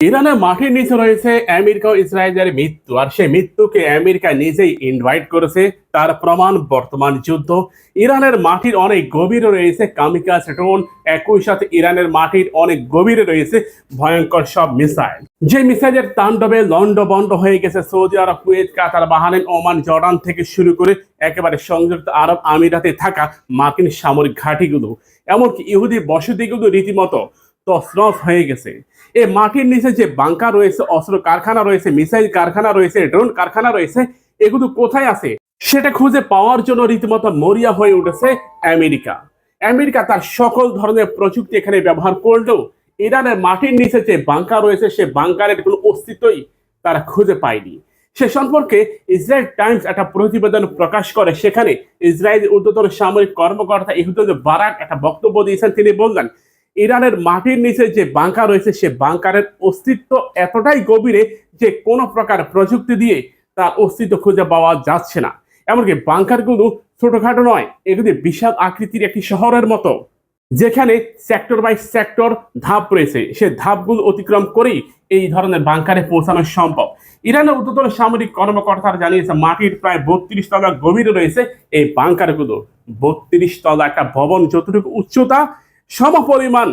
ইরানের মাটির নিচে রয়েছে আমেরিকা ও ইসরায়েলের মৃত্যু, আর সেই মৃত্যুকে আমেরিকা নিজেই ইনভাইট করেছে। তার প্রমাণ বর্তমান যুদ্ধ। ইরানের মাটির অনেক গভীরে রয়েছে কামিকাজ ড্রোন, একই সাথে ইরানের মাটির অনেক গভীরে রয়েছে ভয়ঙ্কর সব মিসাইল। যে মিসাইলের তাণ্ডবে লন্ডভন্ড হয়ে গেছে সৌদি আরব, কুয়েত, কাতার, বাহরাইন, ওমান, জর্ডান থেকে শুরু করে একেবারে সংযুক্ত আরব আমিরাতে থাকা মার্কিন সামরিক ঘাঁটিগুলো, এমনকি ইহুদি বসতিগুলো রীতিমতো তছনছ হয়ে গেছে। এই মাটির নিচে যে বাংকার রয়েছে, অস্ত্র কারখানা রয়েছে, মিসাইল কারখানা রয়েছে, ড্রোন কারখানা রয়েছে, এগুলো কোথায় আছে সেটা খুঁজে পাওয়ার জন্য রীতিমতো মরিয়া হয়ে উঠেছে আমেরিকা। আমেরিকা তার সকল ধরনের প্রযুক্তি এখানে ব্যবহার করলেও ইরানের মাটির নিচে যে বাংকার রয়েছে সে বাংকারের কোনো অস্তিত্বই তারা খুঁজে পায়নি। সে সম্পর্কে ইসরায়েল টাইমস একটা প্রতিবেদন প্রকাশ করে। সেখানে ইসরায়েলের ঊর্ধ্বতন সামরিক কর্মকর্তা ইহুদ বারাক একটা বক্তব্য দিয়েছেন। তিনি বললেন, ইরানের মাটির নিচে যে বাংকার রয়েছে সে বাংকারের অস্তিত্ব এতটাই গভীরে যে কোনো প্রকার প্রযুক্তি দিয়ে তার অস্তিত্ব খুঁজে পাওয়া যাচ্ছে না। এমনকি বাংকারগুলো ছোটখাটো নয়, এগুলি বিশাল আকৃতির একটি শহরের মতো, যেখানে সেক্টর বাই সেক্টর ধাপ রয়েছে। সে ধাপগুলো অতিক্রম করেই এই ধরনের বাংকারে পৌঁছানো সম্ভব। ইরানের ঊর্ধ্বতন সামরিক কর্মকর্তারা জানিয়েছে মাটির প্রায় 32 তলা গভীরে রয়েছে এই বাংকারগুলো। 32 তলা একটা ভবন যতটুকু উচ্চতা সমপরিমাণ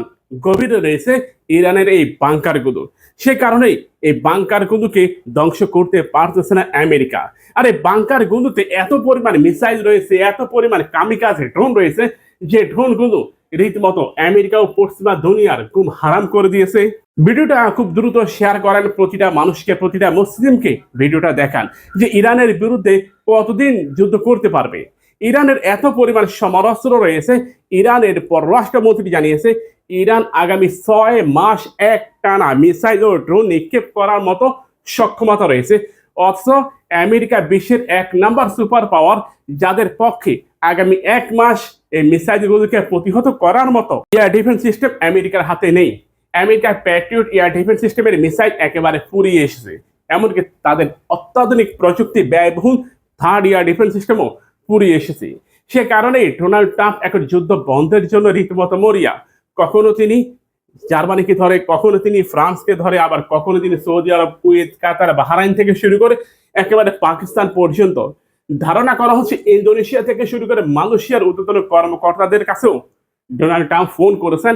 গভীরে রয়েছে ইরানের এই বাংকারগুলো। সে কারণেই এই বাংকারগুলোকে ধ্বংস করতে পারতেছে না আমেরিকা। আর এই বাংকারগুলোতে এত পরিমাণ মিসাইল রয়েছে, এত পরিমাণ কামিকাজে ড্রোন রয়েছে, যে ড্রোনগুলো রীতিমতো আমেরিকা ও পশ্চিমা দুনিয়ার ঘুম হারাম করে দিয়েছে। ভিডিওটা খুব দ্রুত শেয়ার করেন, প্রতিটা মানুষকে, প্রতিটা মুসলিমকে ভিডিওটা দেখান যে ইরানের বিরুদ্ধে কতদিন যুদ্ধ করতে পারবে। ইরানের এত পরিমাণ সমরাস্ত্র রয়েছে। ইরানের পররাষ্ট্রমন্ত্রী জানিয়েছে ইরান আগামী 6 মাস এক টানা মিসাইল ও ড্রোন নিক্ষেপ করার মতো সক্ষমতা রয়েছে। অথচ আমেরিকা বিশ্বের 1 নাম্বার সুপার পাওয়ার, যাদের পক্ষে আগামী 1 মাস এই মিসাইলগুলোকে প্রতিহত করার মতো এয়ার ডিফেন্স সিস্টেম আমেরিকার হাতে নেই। আমেরিকার প্যাট্রিয়ট এয়ার ডিফেন্স সিস্টেমের মিসাইল একেবারে ফুরিয়ে এসেছে। এমনকি তাদের অত্যাধুনিক প্রযুক্তি ব্যয়বহুল থার্ড এয়ার ডিফেন্স সিস্টেমও ফুরিয়ে এসেছে। সে কারণেই ডোনাল্ড ট্রাম্প এখন যুদ্ধ বন্ধের জন্য রীতিমতো মরিয়া। কখনো তিনি জার্মানিকে ধরে, কখনো তিনি ফ্রান্সকে ধরে, আবার কখনো তিনি সৌদি আরব, কুয়েত, কাতার, বাহরাইন থেকে শুরু করে একেবারে পাকিস্তান পর্যন্ত। ধারণা করা হচ্ছে ইন্দোনেশিয়া থেকে শুরু করে মালয়েশিয়ার ঊর্ধ্বতন কর্মকর্তাদের কাছেও ডোনাল্ড ট্রাম্প ফোন করেছেন,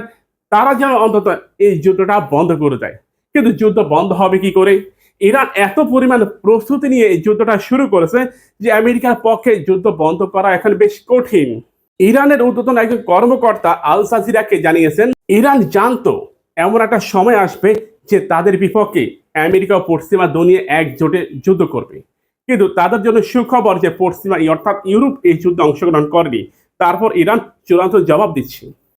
তারা যেন অন্তত এই যুদ্ধটা বন্ধ করে দেয়। কিন্তু যুদ্ধ বন্ধ হবে কি করে? ইরান এত পরিমাণ প্রস্তুতি নিয়ে এই যুদ্ধটা শুরু করেছে যে আমেরিকার পক্ষে যুদ্ধ বন্ধ করা এখন বেশ কঠিন। ইরানের ঊর্ধ্বতন একজন কর্মকর্তা আল জাজিরাকে জানিয়েছেন, ইরান জানতো এমন একটা সময় আসবে যে তাদের বিপক্ষে আমেরিকা ও পশ্চিমা দুনিয়া একজোটে যুদ্ধ করবে। কিন্তু তাদের জন্য সুখবর যে পশ্চিমা অর্থাৎ ইউরোপ এই যুদ্ধে অংশগ্রহণ করেনি। তারপর ইরান চূড়ান্ত জবাব দিচ্ছে।